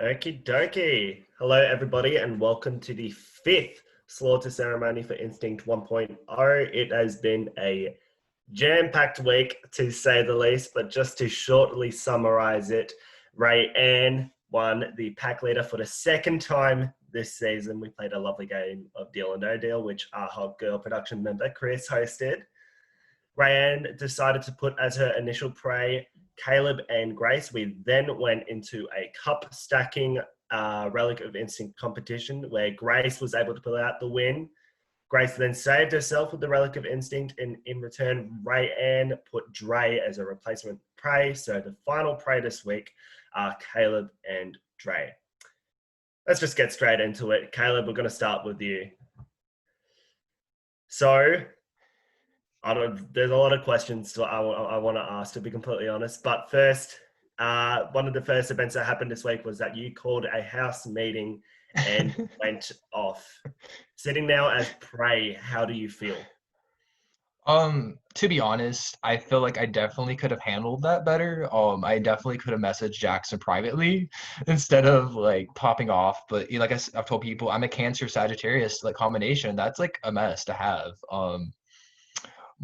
Okie dokie. Hello, everybody, and welcome to the fifth slaughter ceremony for Instinct 1.0. It has been a jam-packed week, to say the least, but just to shortly summarize it, Rayanne won the pack leader for the second time this season. We played a lovely game of Deal or No Deal, which our Hot Girl production member Chris hosted. Rayanne decided to put as her initial prey Caleb and Grace. We then went into a cup stacking Relic of Instinct competition where Grace was able to pull out the win. Grace then saved herself with the Relic of Instinct, and in return, Rayanne put Dre as a replacement prey. So the final prey this week are Caleb and Dre. Let's just get straight into it. Caleb, we're going to start with you. So there's a lot of questions I want to ask, to be completely honest. But first, one of the first events that happened this week was that you called a house meeting and went off. Sitting now as prey, how do you feel? To be honest, I feel like I definitely could have handled that better. I definitely could have messaged Jackson privately instead of like popping off. But like I've told people, I'm a Cancer Sagittarius like combination. That's like a mess to have.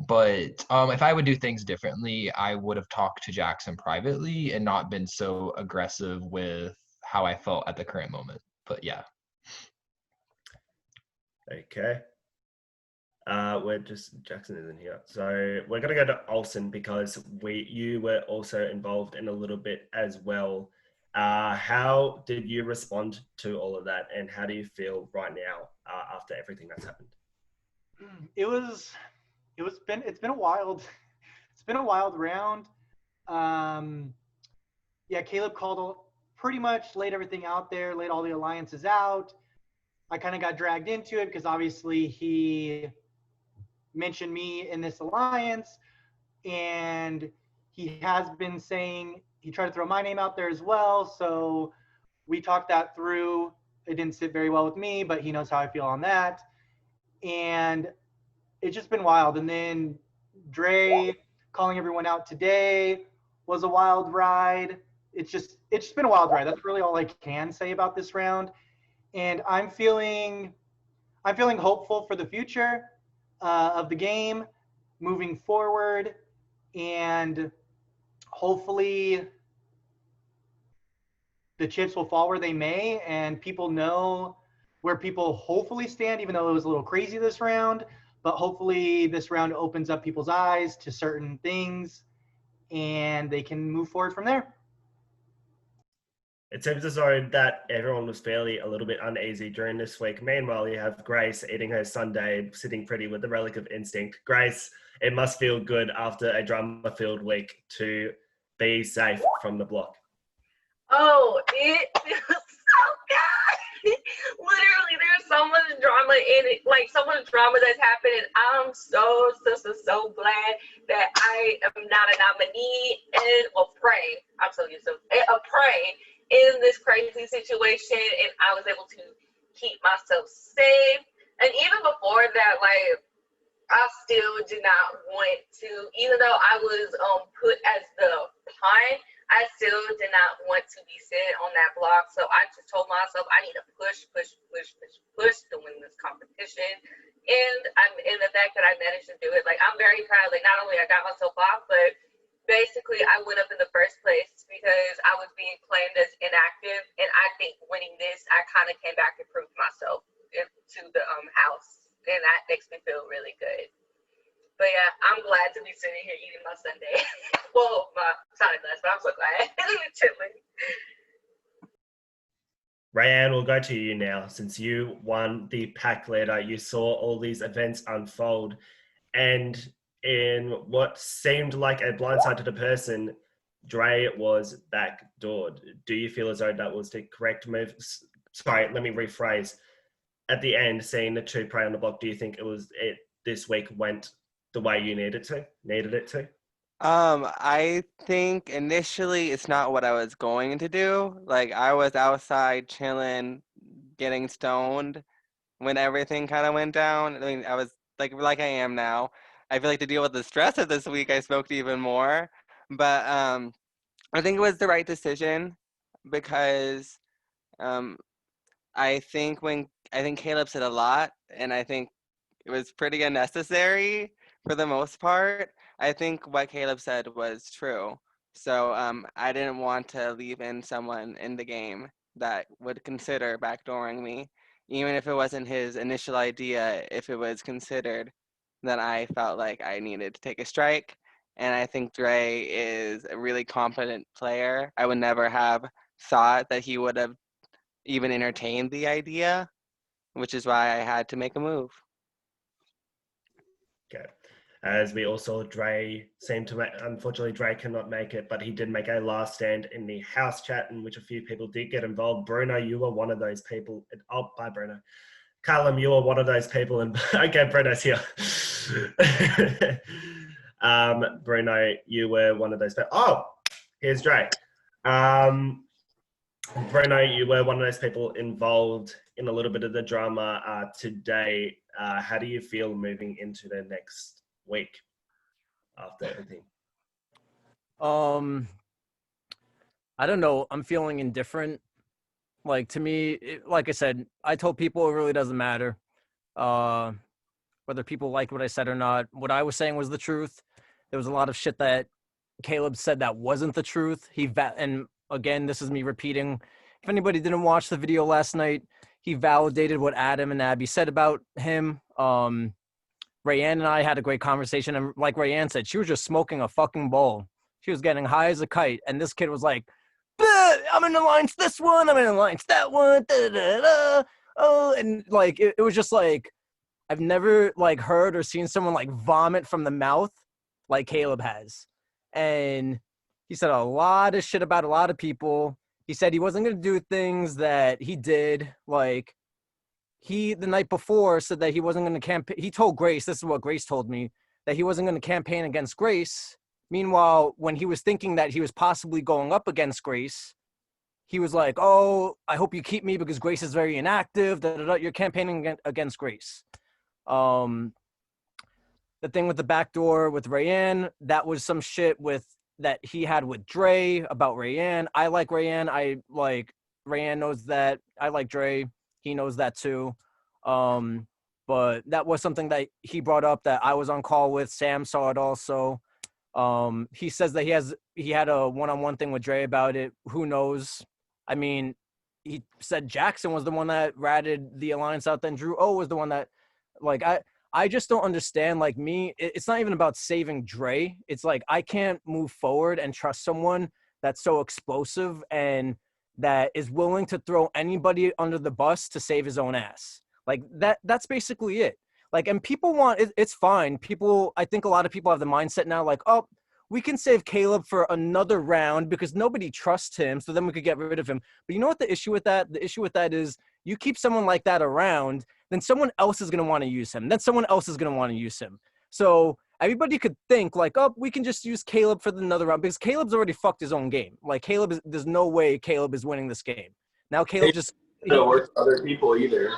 But if I would do things differently, I would have talked to Jackson privately and not been so aggressive with how I felt at the current moment. But yeah. Okay. Jackson isn't here, so we're gonna go to Olsen because you were also involved in a little bit as well. How did you respond to all of that, and how do you feel right now after everything that's happened? It's been a wild it's been a wild round. Um, yeah, Caleb called pretty much laid everything out there, laid all the alliances out. I kind of got dragged into it because obviously he mentioned me in this alliance, and he has been saying he tried to throw my name out there as well. So we talked that through. It didn't sit very well with me, but he knows how I feel on that. And it's just been wild. And then Dre calling everyone out today was a wild ride. It's just been a wild ride. That's really all I can say about this round. And I'm feeling hopeful for the future of the game moving forward, and hopefully the chips will fall where they may, and people know where people hopefully stand, even though it was a little crazy this round. But hopefully this round opens up people's eyes to certain things and they can move forward from there. It seems as though that everyone was fairly a little bit uneasy during this week. Meanwhile, you have Grace eating her sundae, sitting pretty with the Relic of Instinct. Grace, it must feel good after a drama-filled week to be safe from the block. Oh, it feels so good. Literally, there's so much drama in it, like so much drama that's happening. I'm so glad that I am not a nominee and a prey. I'm so used to a prey in this crazy situation, and I was able to keep myself safe. And even before that, like I still did not want to, even though I was put as the pawn, I still did not want to be sitting on that block. So I just told myself I need to push to win this competition. And the fact that I managed to do it, like I'm very proud. Like not only I got myself off, but basically I went up in the first place because I was being claimed as inactive. And I think winning this, I kind of came back and proved myself to the house. And that makes me feel really good. But yeah, I'm glad to be sitting here eating my sundae. Well, my Sonic glass, but I'm so glad. Chilling. Rayanne, we'll go to you now. Since you won the pack leader, you saw all these events unfold, and in what seemed like a blindsided person, Dre was backdoored. Do you feel as though that was the correct move? Sorry, let me rephrase. At the end, seeing the two prey on the block, do you think it this week went the way you needed it to? I think initially it's not what I was going to do. Like I was outside chilling, getting stoned when everything kind of went down. I mean, I was like I am now. I feel like to deal with the stress of this week, I smoked even more. But I think it was the right decision because I think Caleb said a lot, and I think it was pretty unnecessary for the most part. I think what Caleb said was true. So I didn't want to leave in someone in the game that would consider backdooring me, even if it wasn't his initial idea. If it was considered, then I felt like I needed to take a strike. And I think Dre is a really competent player. I would never have thought that he would have even entertained the idea, which is why I had to make a move. Okay. As we all saw, Dre seemed to make, unfortunately, Dre cannot make it, but he did make a last stand in the house chat in which a few people did get involved. Bruno, you were one of those people. Oh, bye, Bruno. Callum, you were one of those people. And okay, Bruno's here. Bruno, you were one of those people. Oh, here's Dre. Bruno, you were one of those people involved in a little bit of the drama today. How do you feel moving into the next week after everything? I don't know. I'm feeling indifferent. Like, to me, like I said, I told people it really doesn't matter whether people like what I said or not. What I was saying was the truth. There was a lot of shit that Caleb said that wasn't the truth. And again, this is me repeating. If anybody didn't watch the video last night, he validated what Adam and Abby said about him. Rayanne and I had a great conversation. And like Rayanne said, she was just smoking a fucking bowl. She was getting high as a kite. And this kid was like, I'm in alliance this one. I'm in alliance that one. Da, da, da. Oh, and like, it was just like, I've never like heard or seen someone like vomit from the mouth like Caleb has. And he said a lot of shit about a lot of people. He said he wasn't going to do things that he did. Like, he, the night before, said that he wasn't going to campaign. He told Grace, this is what Grace told me, that he wasn't going to campaign against Grace. Meanwhile, when he was thinking that he was possibly going up against Grace, he was like, oh, I hope you keep me because Grace is very inactive. Da, da, da. You're campaigning against Grace. The thing with the backdoor with Rayanne, that was some shit with that he had with Dre about Rayanne. I like Rayanne. I like Rayanne knows that. I like Dre. He knows that too. But that was something that he brought up that I was on call with. Sam saw it also. He says that he had a one-on-one thing with Dre about it. Who knows? I mean, he said Jackson was the one that ratted the alliance out. Then Drew O was the one that, like, I just don't understand. Like, me, it's not even about saving Dre. It's like I can't move forward and trust someone that's so explosive and that is willing to throw anybody under the bus to save his own ass. Like, that's basically it. Like, and people want it, it's fine. People, I think a lot of people have the mindset now, like, oh, we can save Caleb for another round because nobody trusts him, so then we could get rid of him. But you know what the issue with that? The issue with that is you keep someone like that around, then someone else is going to want to use him. Then someone else is going to want to use him. So everybody could think like, oh, we can just use Caleb for another round because Caleb's already fucked his own game. Like, there's no way Caleb is winning this game. Now Caleb just don't work for other people either.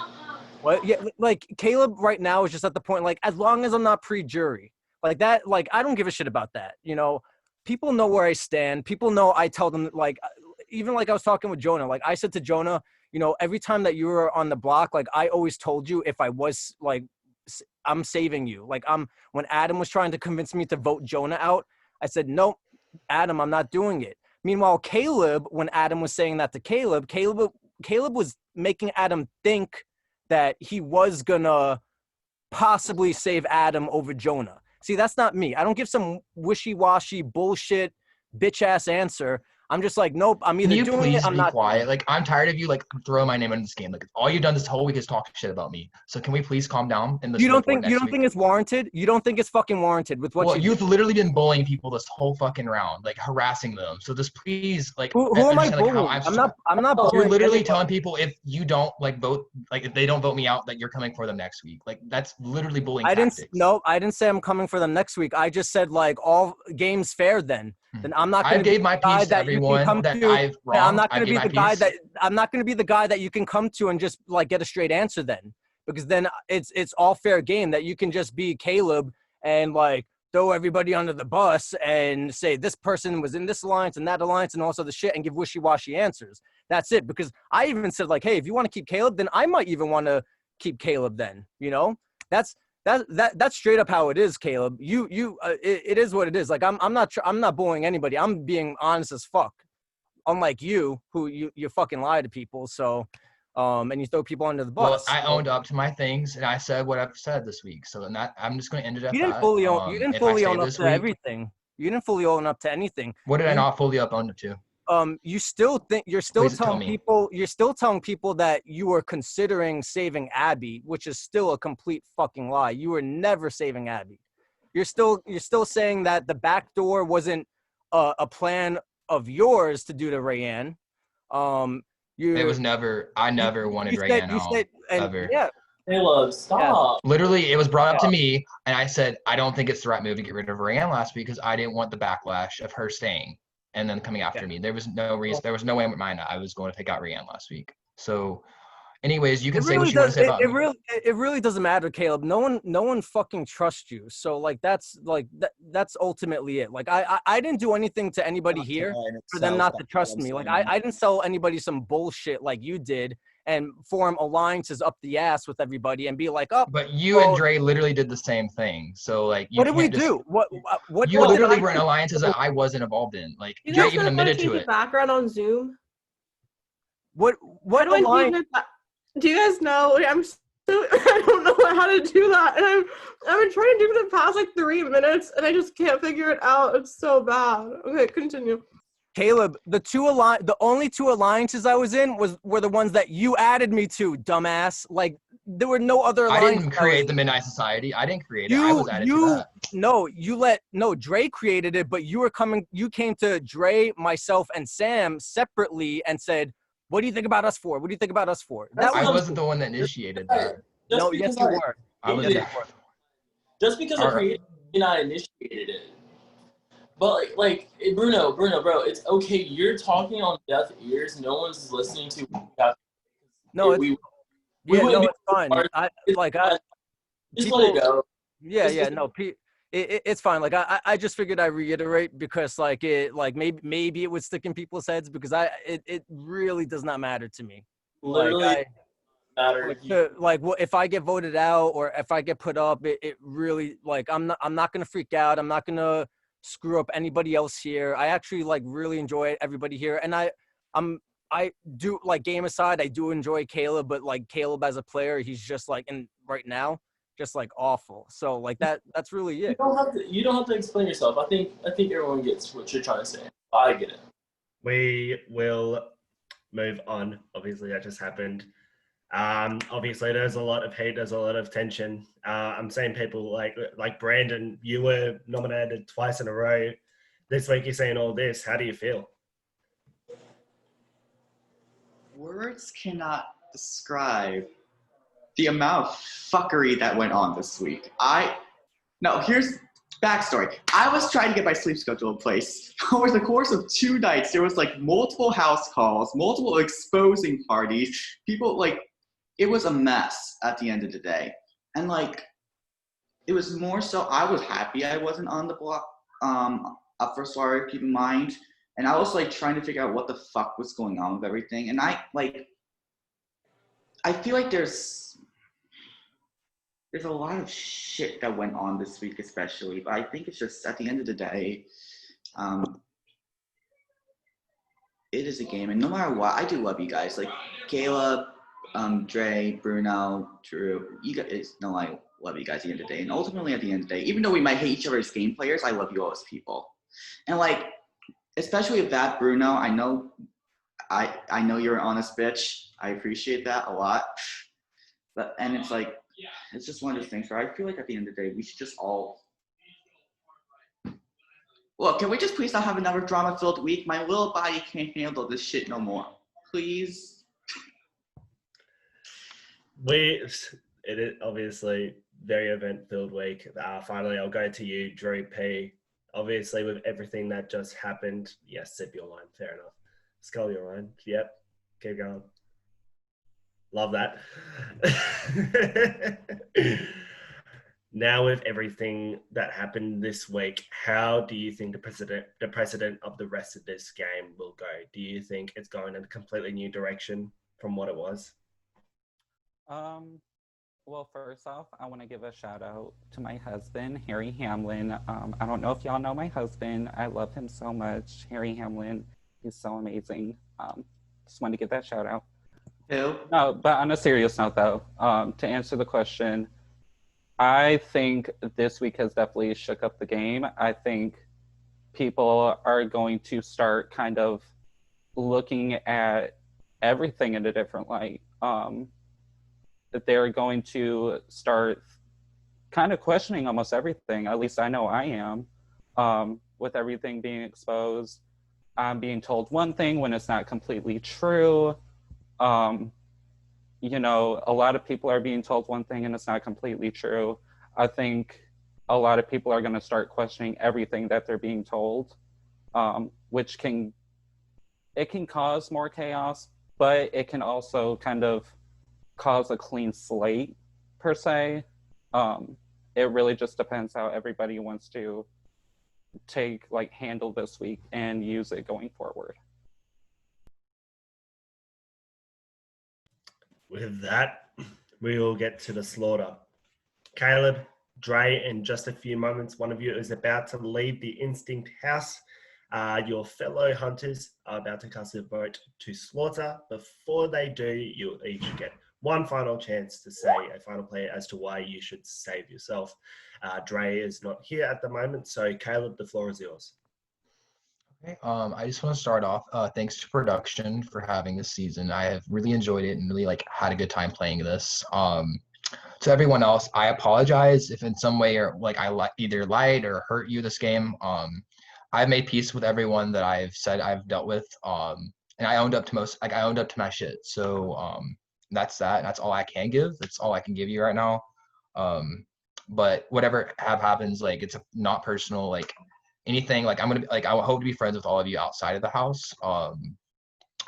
What? Yeah, like Caleb right now is just at the point, like, as long as I'm not pre-jury, like that, like, I don't give a shit about that. You know, people know where I stand. People know I tell them, like, even like I was talking with Jonah, like I said to Jonah, you know, every time that you were on the block, like I always told you if I was like, I'm saving you. Like when Adam was trying to convince me to vote Jonah out, I said, nope, Adam, I'm not doing it. Meanwhile, Caleb, when Adam was saying that to Caleb was making Adam think that he was gonna possibly save Adam over Jonah. See, that's not me. I don't give some wishy-washy bullshit bitch-ass answer. I'm just like, nope, I'm either doing it, I'm not. Quiet? Like, I'm tired of you, like, throwing my name in this game. Like, all you've done this whole week is talk shit about me. So can we please calm down? You don't think it's warranted? You don't think it's fucking warranted with what you've literally been bullying people this whole fucking round, like harassing them. So just please, like, who am I bullying? I'm not bullying. You're literally telling people if you don't vote, like if they don't vote me out, that you're coming for them next week. Like, that's literally bullying tactics. I didn't say I'm coming for them next week. I just said, like, all games fair then. Then I'm not going to gave my piece to everyone that I've wrong. I'm not going to be the guy that I'm not going to be the guy that you can come to and just like get a straight answer then, because then it's all fair game that you can just be Caleb and like throw everybody under the bus and say this person was in this alliance and that alliance and also the shit and give wishy-washy answers. That's it. Because I even said like, hey, if you want to keep Caleb, then I might even want to keep Caleb then, that's straight up how it is, Caleb. It is what it is. Like I'm not bullying anybody. I'm being honest as fuck. Unlike you, who you fucking lie to people. So, and you throw people under the bus. Well, I owned up to my things and I said what I've said this week. So I'm just going to end it at that. You didn't fully own up to week, everything. You didn't fully own up to anything. What did I not fully own up to? You're still telling people that you were considering saving Abby, which is still a complete fucking lie. You were never saving Abby. You're still saying that the back door wasn't a plan of yours to do to Rayanne. It was never. I never wanted Rayanne out ever. Yeah. Caleb, stop. Yeah. Literally, it was brought up to me, and I said I don't think it's the right move to get rid of Rayanne last week because I didn't want the backlash of her staying and then coming after me. There was no reason. There was no way in my mind I was going to take out Rayanne last week. So, anyways, you can say what you want to say about me. It really doesn't matter, Caleb. No one fucking trusts you. So that's ultimately it. Like I didn't do anything to anybody here for them not to trust me. Like I didn't sell anybody some bullshit like you did and form alliances up the ass with everybody and be like, oh. But you and Dre literally did the same thing. So like, what did we do? What you literally were in alliances that I wasn't involved in. Like Dre even admitted to it. Background on Zoom. What alliance? Do you guys know? I don't know how to do that, and I've been trying to do it for the past like 3 minutes, and I just can't figure it out. It's so bad. Okay, continue. Caleb, the only two alliances I was in were the ones that you added me to, dumbass. Like there were no other alliances. I didn't create the Midnight Society. I didn't create it. I was added to that. No, Dre created it, but you came to Dre, myself, and Sam separately and said, what do you think about us for? What do you think about us for? I wasn't the one that initiated that. No, yes, you were. Just because I created it, not initiated it. But like Bruno, bro, it's okay. You're talking on deaf ears. No one's listening to. No, it's fine. Just let it go. Yeah, no, it's fine. Like I just figured I reiterate because like maybe it would stick in people's heads because it really does not matter to me. Literally matter. If I get voted out or if I get put up, it really like I'm not gonna freak out. I'm not gonna screw up anybody else here. I actually like really enjoy everybody here, and I do like game aside. I do enjoy Caleb, but like Caleb as a player, he's just like right now. Just like awful. So like that's really it. You don't have to explain yourself. I think everyone gets what you're trying to say. I get it. We will move on. Obviously that just happened. Obviously there's a lot of hate, there's a lot of tension. I'm seeing people like Brandon, you were nominated twice in a row. This week you're saying all this. How do you feel? Words cannot describe the amount of fuckery that went on this week. Here's backstory. I was trying to get my sleep schedule in place. Over the course of 2 nights, there was like multiple house calls, multiple exposing parties. People it was a mess at the end of the day. And it was more so I was happy I wasn't on the block up for sorry, keep in mind. And I was trying to figure out what the fuck was going on with everything. And I feel like there's a lot of shit that went on this week especially, but I think it's just at the end of the day, it is a game, and no matter what, I do love you guys. Like Caleb, Dre, Bruno, Drew, you guys know I love you guys at the end of the day. And ultimately at the end of the day, even though we might hate each other as game players, I love you all as people. And especially with that, Bruno, I know you're an honest bitch. I appreciate that a lot. And it's it's just one of those things where I feel like at the end of the day, we should just all... Look, can we just please not have another drama-filled week? My little body can't handle this shit no more. Please? It is obviously very event-filled week. Finally, I'll go to you, Drew P. Obviously, with everything that just happened, yes, sip your wine, fair enough. Skull your wine, yep, keep going. Love that. Now with everything that happened this week, how do you think the precedent of the rest of this game will go? Do you think it's going in a completely new direction from what it was? Well, first off, I want to give a shout out to my husband, Harry Hamlin. I don't know if y'all know my husband. I love him so much. Harry Hamlin, he's so amazing. Just want to give that shout out. Who? No, but on a serious note though, to answer the question, I think this week has definitely shook up the game. I think people are going to start kind of looking at everything in a different light. That they're going to start kind of questioning almost everything. At least I know I am. With everything being exposed, I'm being told one thing when it's not completely true. You know, a lot of people are being told one thing and it's not completely true. I think a lot of people are going to start questioning everything that they're being told, which can cause more chaos, but it can also kind of cause a clean slate per se. It really just depends how everybody wants to handle this week and use it going forward. With that, we will get to the slaughter. Caleb, Dre, in just a few moments, one of you is about to leave the Instinct house. Your fellow hunters are about to cast a vote to slaughter. Before they do, you'll each get one final chance to say a final play as to why you should save yourself. Dre is not here at the moment, so Caleb, the floor is yours. Okay. I just want to start off. Thanks to production for having this season. I have really enjoyed it and really had a good time playing this. To everyone else, I apologize if in some way or I either lied or hurt you this game. I've made peace with everyone that I've said I've dealt with. And I owned up to I owned up to my shit. So that's that. That's all I can give. That's all I can give you right now. But whatever happens, it's not personal. Anything, I'm gonna I hope to be friends with all of you outside of the house.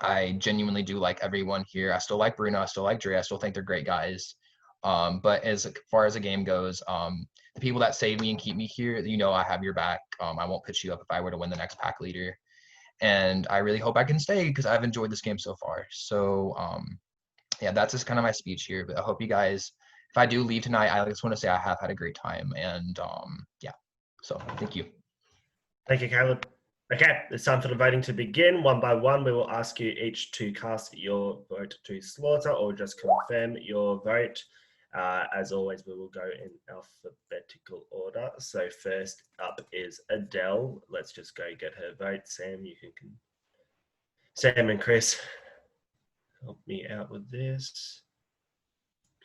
I genuinely do like everyone here. I still like Bruno. I still like Dre. I still think they're great guys. But as far as the game goes, the people that save me and keep me here, I have your back. I won't pitch you up if I were to win the next pack leader. And I really hope I can stay because I've enjoyed this game so far. So yeah, that's just kind of my speech here. But I hope you guys, if I do leave tonight, I just want to say I have had a great time. And yeah, so thank you. Thank you, Caleb. Okay, it's time for the voting to begin. One by one, we will ask you each to cast your vote to slaughter or just confirm your vote. As always, we will go in alphabetical order. So first up is Adele. Let's just go get her vote. Sam, you can Sam and Chris, help me out with this,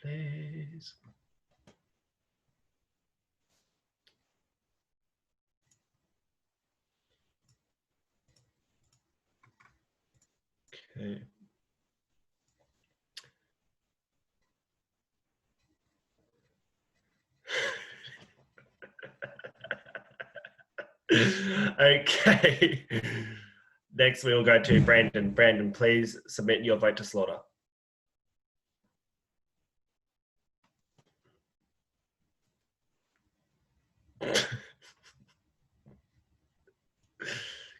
please. Okay. Okay. Next, we will go to Brandon. Brandon, please submit your vote to slaughter.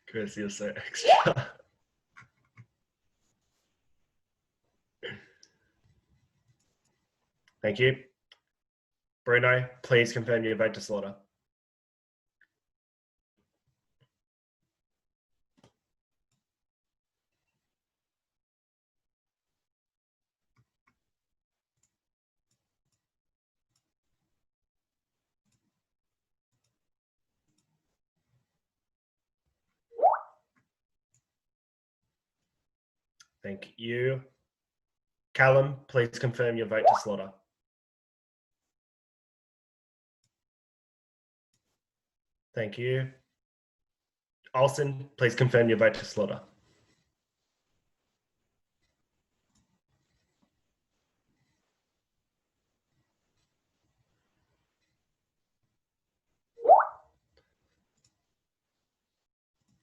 Chris, you're so extra. Thank you. Bruno, please confirm your vote to slaughter. Thank you. Callum, please confirm your vote to slaughter. Thank you. Olsen, please confirm your vote to slaughter.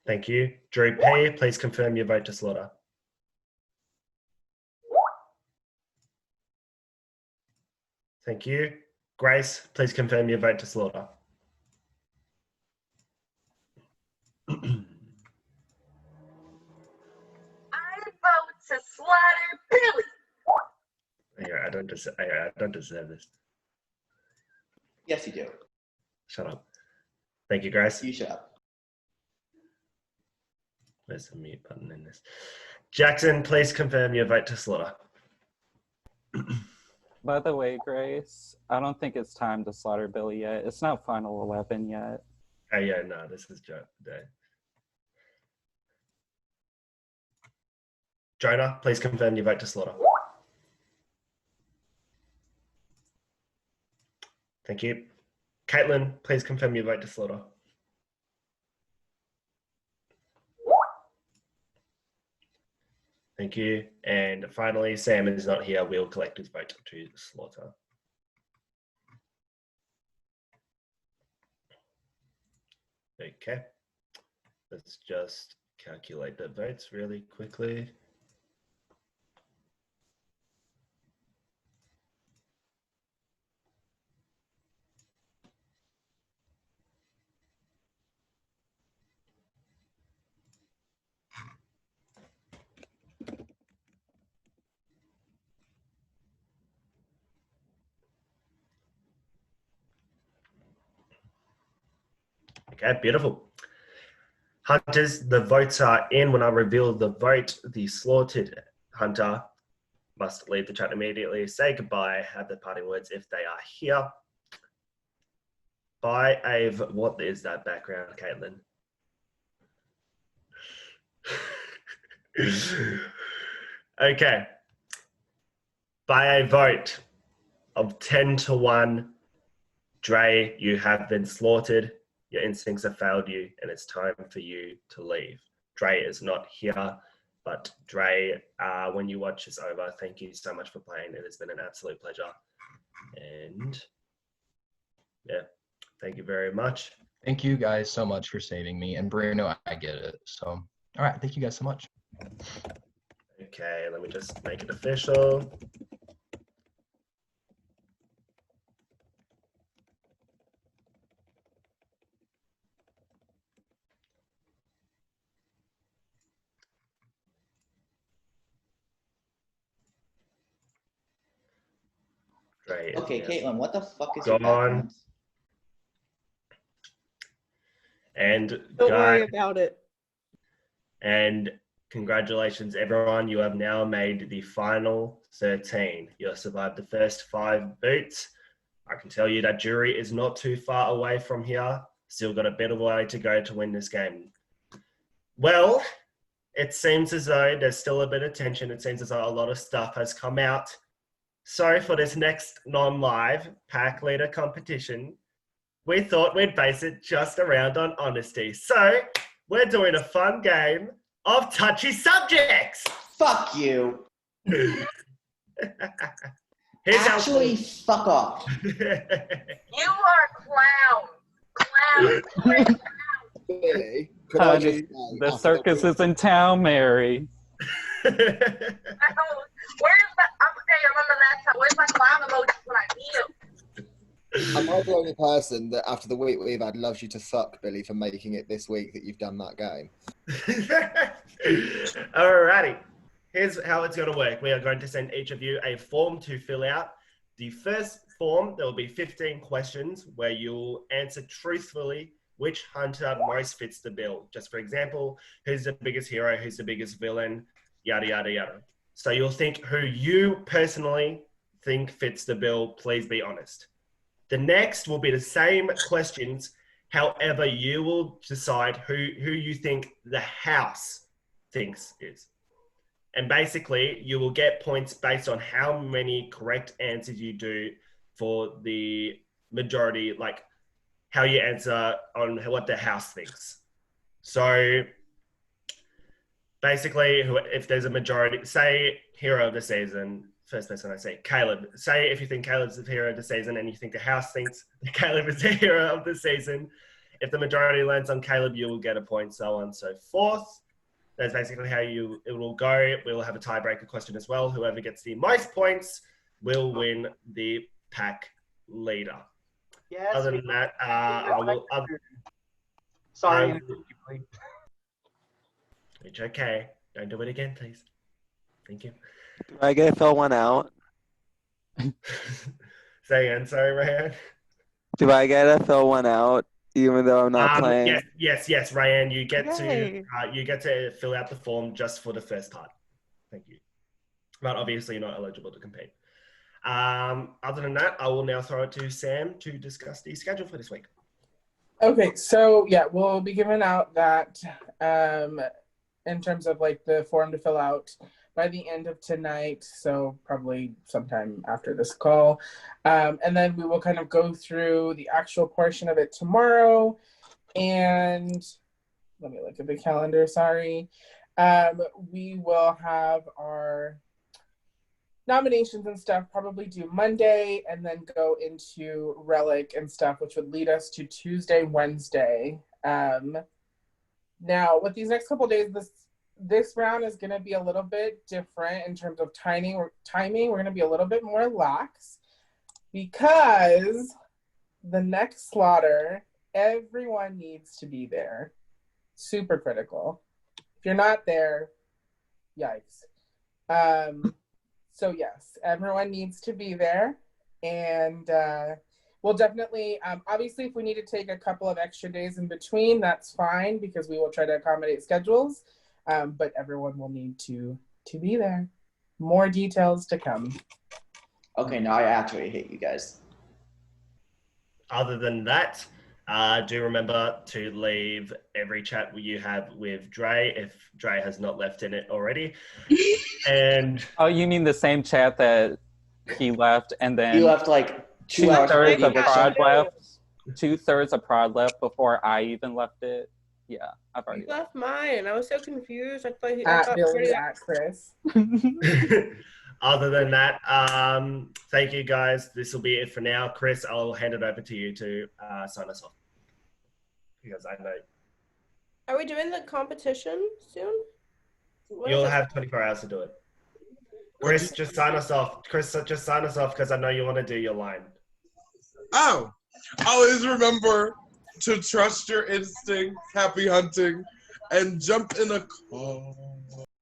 Thank you. Drew P, please confirm your vote to slaughter. Thank you. Grace, please confirm your vote to slaughter. I vote to slaughter Billy. Yeah, I don't deserve this. Yes, you do. Shut up. Thank you, Grace. You shut up. Where's the mute button in this? Jackson, please confirm your vote to slaughter. By the way, Grace, I don't think it's time to slaughter Billy yet. It's not final 11 yet. Oh yeah, no, this is Joe. Jonah, please confirm your vote to slaughter. Thank you. Caitlin, please confirm your vote to slaughter. Thank you. And finally, Sam is not here. We'll collect his vote to slaughter. Okay. Let's just calculate the votes really quickly. Okay, beautiful. Hunters, the votes are in. When I reveal the vote, the slaughtered hunter must leave the chat immediately, say goodbye, have the parting words if they are here. By a, what is that background, Caitlin? Okay. By a vote of 10-1, Dre, you have been slaughtered. Your instincts have failed you, and it's time for you to leave. Dre is not here, but Dre, when you watch this over, thank you so much for playing. It has been an absolute pleasure. And yeah, thank you very much. Thank you guys so much for saving me. And Bruno, I get it. So, all right. Thank you guys so much. Okay, let me just make it official. Dre Okay, is Caitlin, what the fuck is gone. your background? And Don't worry about it. And congratulations, everyone. You have now made the final 13. You have survived the first 5 boots. I can tell you that jury is not too far away from here. Still got a bit of a way to go to win this game. Well, it seems as though there's still a bit of tension. It seems as though a lot of stuff has come out. So for this next non-live pack leader competition, we thought we'd base it just around on honesty. So we're doing a fun game of touchy subjects. Fuck you. Actually, fuck off. You are a clown. Billy, could I just say, The circus is in town, Mary. Where's my, okay, remember last time, where's my clown emoji when I need him? am I the only person that after the week we've had loves you to suck, Billy, for making it this week that you've done that game? Alrighty. Here's how it's going to work. We are going to send each of you a form to fill out. The first form, there will be 15 questions where you'll answer truthfully which hunter most fits the bill. Just for example, who's the biggest hero, who's the biggest villain, yada, yada, yada. So you'll think who you personally think fits the bill. Please be honest. The next will be the same questions. However, you will decide who you think the house thinks is. And basically, you will get points based on how many correct answers you do for the majority, like how you answer on what the house thinks. So basically, if there's a majority, say hero of the season, first person I say, Caleb. Say if you think Caleb's the hero of the season and you think the house thinks Caleb is the hero of the season, if the majority lands on Caleb, you will get a point, so on and so forth. That's basically how it will go. We'll have a tiebreaker question as well. Whoever gets the most points will win the pack leader. Yes. Other than that, I will. Sorry. It's okay. Don't do it again, please. Thank you. Do I get to fill one out? Say again. Sorry, Ryan. Do I get to fill one out even though I'm not playing? Yes, Ryan. You get Yay. to fill out the form just for the first part. Thank you. But obviously, you're not eligible to compete. Other than that, I will now throw it to Sam to discuss the schedule for this week. Okay, so yeah, we'll be giving out that in terms of like the form to fill out by the end of tonight, so probably sometime after this call. And then we will kind of go through the actual portion of it tomorrow. And let me look at the calendar, sorry. We will have our nominations and stuff probably due Monday and then go into Relic and stuff, which would lead us to Tuesday, Wednesday. Now, with these next couple of days, this round is going to be a little bit different in terms of timing. We're going to be a little bit more lax because the next slaughter, everyone needs to be there. Super critical. If you're not there, yikes. So yes, everyone needs to be there. And we'll definitely, obviously, if we need to take a couple of extra days in between, that's fine because we will try to accommodate schedules. But everyone will need to be there. More details to come. Okay, now I actually hate you guys. Other than that, do remember to leave every chat you have with Dre if Dre has not left in it already. And oh, you mean the same chat that he left, and then He left like 2 hours before two-thirds the of prod eviction. left. 2/3 of prod left before I even left it. Yeah, I've already You left mine. I was so confused. I thought At Billy, at Chris. other than that, thank you guys. This will be it for now. Chris, I'll hand it over to you to sign us off. Because I know Are we doing the competition soon? When is you'll it? have 24 hours to do it. Chris, just sign us off. Chris, just sign us off because I know you want to do your line. Oh, always remember to trust your instinct, happy hunting, and jump in a car.